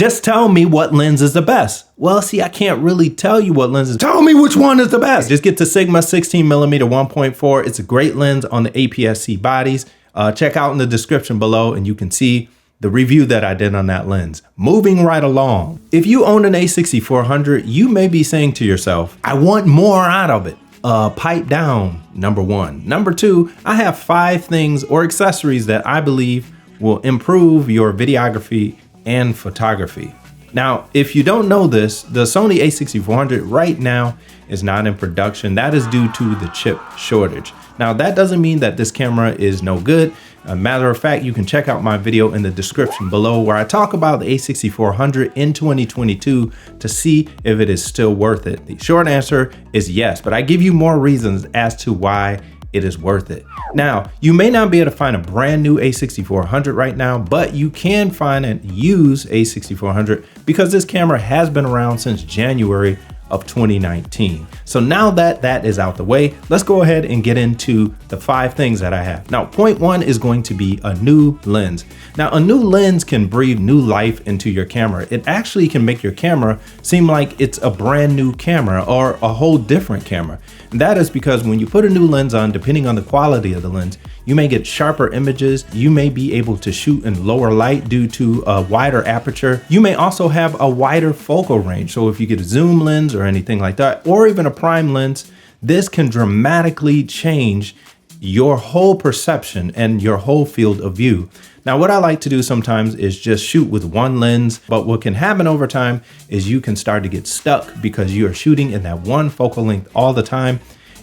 Just tell me what lens is the best. Well, see, I can't really tell you what lens is. Tell me which one is the best. Just get the Sigma 16mm 1.4. It's a great lens on the APS-C bodies. Check out in the description below and you can see the review that I did on that lens. Moving right along. If you own an A6400, you may be saying to yourself, I want more out of it. Pipe down, number one. Number two, I have 5 things or accessories that I believe will improve your videography and photography. Now, if you don't know this, the Sony A6400 right now is not in production. That is due to the chip shortage. Now, that doesn't mean that this camera is no good. A matter of fact, you can check out my video in the description below where I talk about the A6400 in 2022 to see if it is still worth it. The short answer is yes, but I give you more reasons as to why it is worth it. Now, you may not be able to find a brand new A6400 right now, but you can find a used A6400 because this camera has been around since January of 2019. So now that that is out the way, let's go ahead and get into the 5 things that I have. Now, point 1 is going to be a new lens. Now, a new lens can breathe new life into your camera. It actually can make your camera seem like it's a brand new camera or a whole different camera. And that is because when you put a new lens on, depending on the quality of the lens, you may get sharper images. You may be able to shoot in lower light due to a wider aperture. You may also have a wider focal range. So if you get a zoom lens or anything like that, or even a prime lens, this can dramatically change your whole perception and your whole field of view. Now, what I like to do sometimes is just shoot with one lens, but what can happen over time is you can start to get stuck because you are shooting in that one focal length all the time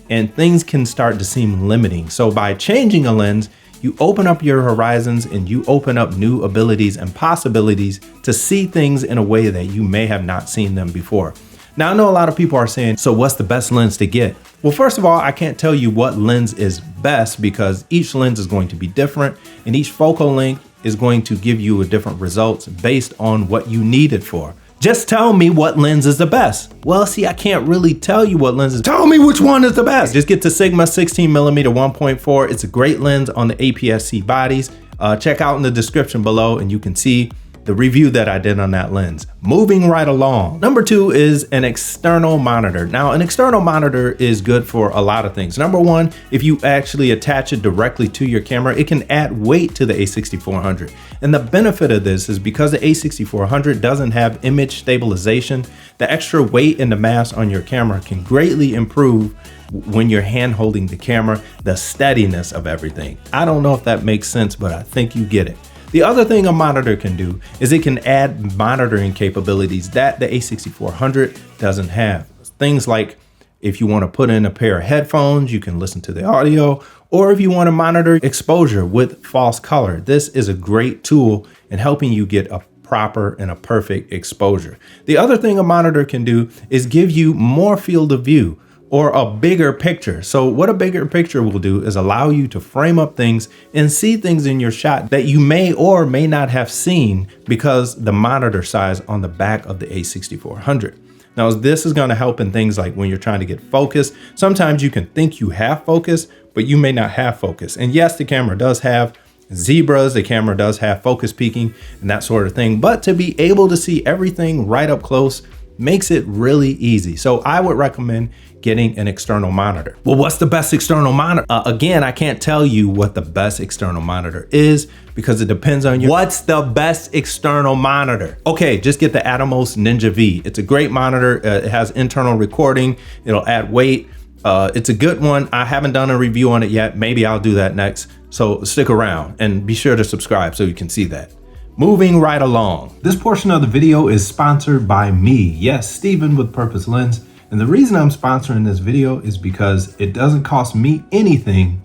and things can start to seem limiting. So by changing a lens, you open up your horizons and you open up new abilities and possibilities to see things in a way that you may have not seen them before. Now, I know a lot of people are saying, so what's the best lens to get? Well, first of all, I can't tell you what lens is best because each lens is going to be different and each focal length is going to give you a different results based on what you need it for. Just tell me what lens is the best. Well, see, I can't really tell you what lens is. Tell me which one is the best. Just get the Sigma 16mm 1.4. It's a great lens on the APS-C bodies. Check out in the description below and you can see the review that I did on that lens. Moving right along. Number 2 is an external monitor. Now, an external monitor is good for a lot of things. Number 1, if you actually attach it directly to your camera, it can add weight to the A6400. And the benefit of this is because the A6400 doesn't have image stabilization, the extra weight and the mass on your camera can greatly improve when you're hand holding the camera, the steadiness of everything. I don't know if that makes sense, but I think you get it. The other thing a monitor can do is it can add monitoring capabilities that the A6400 doesn't have. Things like if you want to put in a pair of headphones, you can listen to the audio, or if you want to monitor exposure with false color. This is a great tool in helping you get a proper and a perfect exposure. The other thing a monitor can do is give you more field of view or a bigger picture. So what a bigger picture will do is allow you to frame up things and see things in your shot that you may or may not have seen because the monitor size on the back of the A6400. Now, this is going to help in things like when you're trying to get focus. Sometimes you can think you have focus, but you may not have focus. And yes, the camera does have zebras, the camera does have focus peaking and that sort of thing, but to be able to see everything right up close makes it really easy. So I would recommend getting an external monitor. Well, what's the best external monitor? Again, I can't tell you what the best external monitor is because it depends on you. What's the best external monitor? Okay, just get the Atomos Ninja V. It's a great monitor. It has internal recording. It'll add weight. It's a good one. I haven't done a review on it yet. Maybe I'll do that next. So stick around and be sure to subscribe so you can see that. Moving right along. This portion of the video is sponsored by me. Yes, Steven with Purpose Lens. And the reason I'm sponsoring this video is because it doesn't cost me anything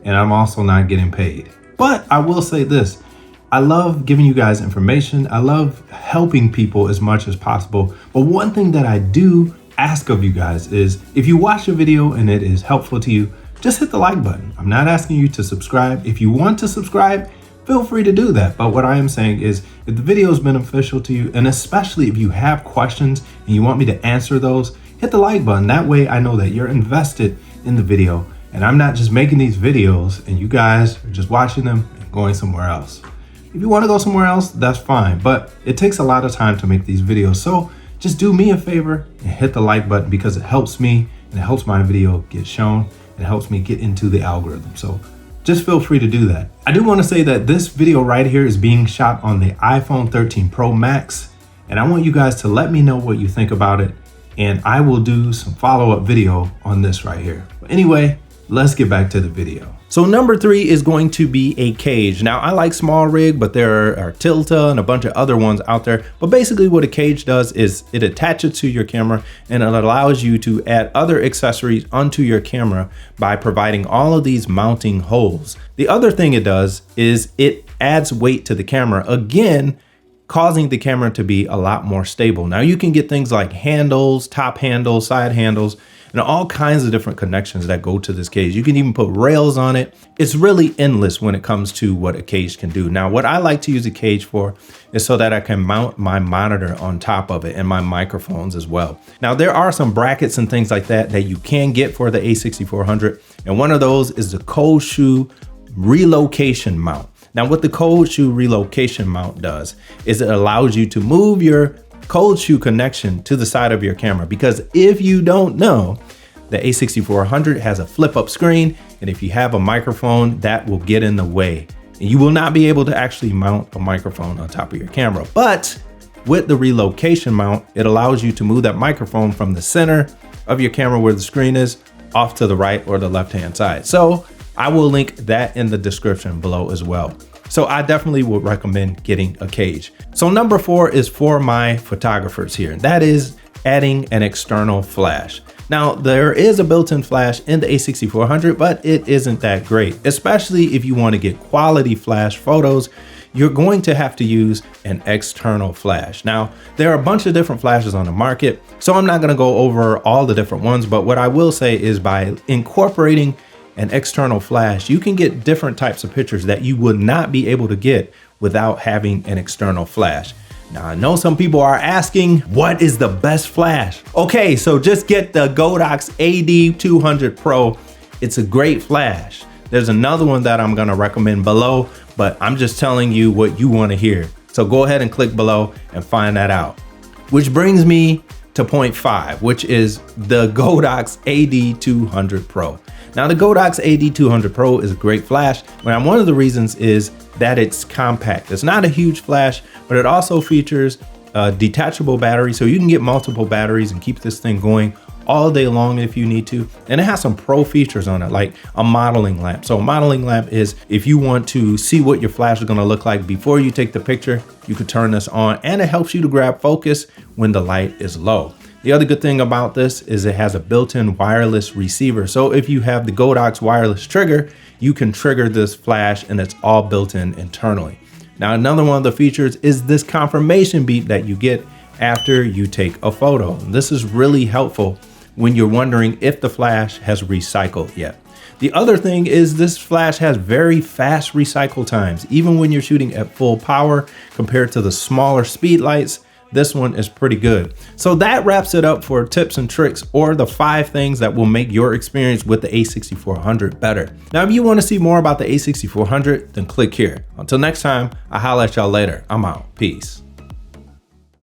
and I'm also not getting paid. But I will say this, I love giving you guys information. I love helping people as much as possible. But one thing that I do ask of you guys is if you watch a video and it is helpful to you, just hit the like button. I'm not asking you to subscribe. If you want to subscribe, feel free to do that. But what I am saying is if the video is beneficial to you, and especially if you have questions and you want me to answer those, hit the like button. That way I know that you're invested in the video and I'm not just making these videos and you guys are just watching them and going somewhere else. If you want to go somewhere else, that's fine, but it takes a lot of time to make these videos. So just do me a favor and hit the like button, because it helps me and it helps my video get shown. It helps me get into the algorithm. So just feel free to do that. I do want to say that this video right here is being shot on the iPhone 13 Pro Max, and I want you guys to let me know what you think about it, and I will do some follow-up video on this right here. But anyway, let's get back to the video. So number 3 is going to be a cage. Now I like Smallrig, but there are Tilta and a bunch of other ones out there. But basically what a cage does is it attaches to your camera, and it allows you to add other accessories onto your camera by providing all of these mounting holes. The other thing it does is it adds weight to the camera, again, causing the camera to be a lot more stable. Now you can get things like handles, top handles, side handles, and all kinds of different connections that go to this cage. You can even put rails on it. It's really endless when it comes to what a cage can do. Now, what I like to use a cage for is so that I can mount my monitor on top of it and my microphones as well. Now, there are some brackets and things like that that you can get for the A6400, and one of those is the cold shoe relocation mount. Now, what the cold shoe relocation mount does is it allows you to move your cold shoe connection to the side of your camera, because if you don't know, the A6400 has a flip up screen, and if you have a microphone, that will get in the way and you will not be able to actually mount a microphone on top of your camera. But with the relocation mount, it allows you to move that microphone from the center of your camera where the screen is off to the right or the left hand side. So I will link that in the description below as well. So I definitely would recommend getting a cage. So number 4 is for my photographers here. That is adding an external flash. Now there is a built-in flash in the A6400, but it isn't that great, especially if you want to get quality flash photos. You're going to have to use an external flash. Now, there are a bunch of different flashes on the market, so I'm not going to go over all the different ones, but what I will say is by incorporating an external flash, you can get different types of pictures that you would not be able to get without having an external flash. Now, I know some people are asking, what is the best flash? Okay, so just get the Godox AD200 Pro. It's a great flash. There's another one that I'm gonna recommend below, but I'm just telling you what you wanna hear. So go ahead and click below and find that out. Which brings me to point 5, which is the Godox AD200 Pro. Now the Godox AD200 Pro is a great flash, and one of the reasons is that it's compact. It's not a huge flash, but it also features a detachable battery, so you can get multiple batteries and keep this thing going all day long if you need to. And it has some pro features on it, like a modeling lamp. So a modeling lamp is if you want to see what your flash is gonna look like before you take the picture, you could turn this on, and it helps you to grab focus when the light is low. The other good thing about this is it has a built-in wireless receiver. So if you have the Godox wireless trigger, you can trigger this flash, and it's all built in internally. Now, another one of the features is this confirmation beep that you get after you take a photo. And this is really helpful when you're wondering if the flash has recycled yet. The other thing is this flash has very fast recycle times. Even when you're shooting at full power compared to the smaller speed lights, this one is pretty good. So that wraps it up for tips and tricks, or the 5 things that will make your experience with the A6400 better. Now, if you want to see more about the A6400, then click here. Until next time, I'll holler at y'all later. I'm out. Peace.